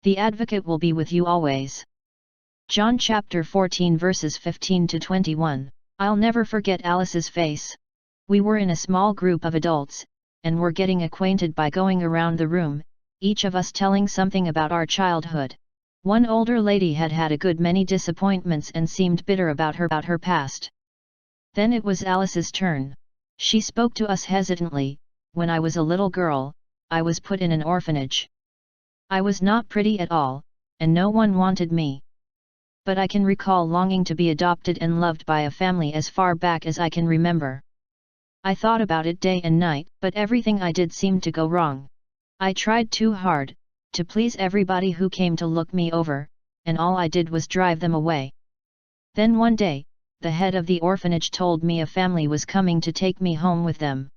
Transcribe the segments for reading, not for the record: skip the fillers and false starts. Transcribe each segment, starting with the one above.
The Advocate will be with you always. John chapter 14 verses 15 to 21. I'll never forget Alice's face. We were in a small group of adults, and were getting acquainted by going around the room, each of us telling something about our childhood. One older lady had had a good many disappointments and seemed bitter about her past. Then it was Alice's turn. She spoke to us hesitantly. When I was a little girl, I was put in an orphanage. I was not pretty at all, and no one wanted me. But I can recall longing to be adopted and loved by a family as far back as I can remember. I thought about it day and night, but everything I did seemed to go wrong. I tried too hard to please everybody who came to look me over, and all I did was drive them away. Then one day, the head of the orphanage told me a family was coming to take me home with them.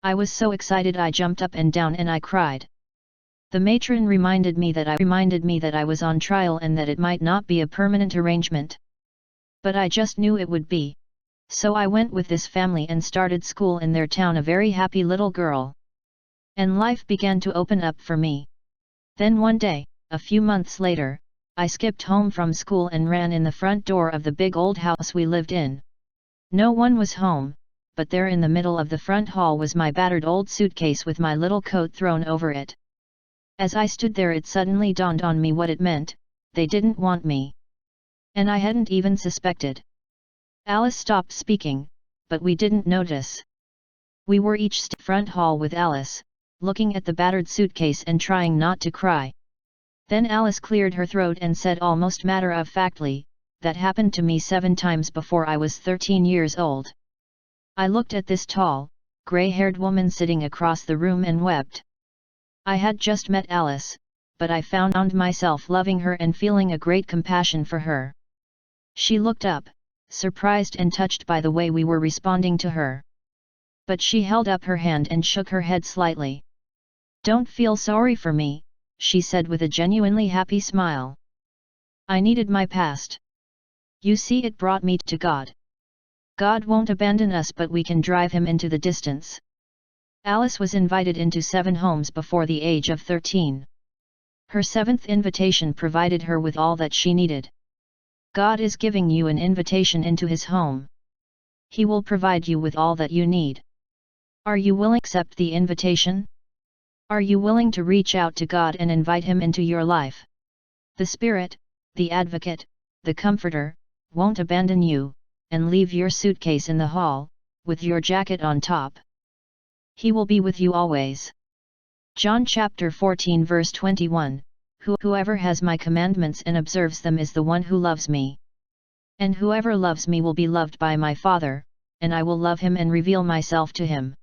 I was so excited I jumped up and down and I cried. The matron reminded me that I was on trial and that it might not be a permanent arrangement. But I just knew it would be. So I went with this family and started school in their town, a very happy little girl. And life began to open up for me. Then one day, a few months later, I skipped home from school and ran in the front door of the big old house we lived in. No one was home, but there in the middle of the front hall was my battered old suitcase with my little coat thrown over it. As I stood there, it suddenly dawned on me what it meant: they didn't want me. And I hadn't even suspected. Alice stopped speaking, but we didn't notice. We were each front hall with Alice, looking at the battered suitcase and trying not to cry. Then Alice cleared her throat and said almost matter-of-factly, "That happened to me 7 times before I was 13 years old." I looked at this tall, gray-haired woman sitting across the room and wept. I had just met Alice, but I found myself loving her and feeling a great compassion for her. She looked up, surprised and touched by the way we were responding to her. But she held up her hand and shook her head slightly. "Don't feel sorry for me," she said with a genuinely happy smile. "I needed my past. You see, it brought me to God. God won't abandon us, but we can drive Him into the distance." Alice was invited into 7 homes before the age of 13. Her 7th invitation provided her with all that she needed. God is giving you an invitation into His home. He will provide you with all that you need. Are you willing to accept the invitation? Are you willing to reach out to God and invite Him into your life? The Spirit, the Advocate, the Comforter, won't abandon you, and leave your suitcase in the hall, with your jacket on top. He will be with you always. John chapter 14 verse 21, Whoever has my commandments and observes them is the one who loves me. And whoever loves me will be loved by my Father, and I will love him and reveal myself to him.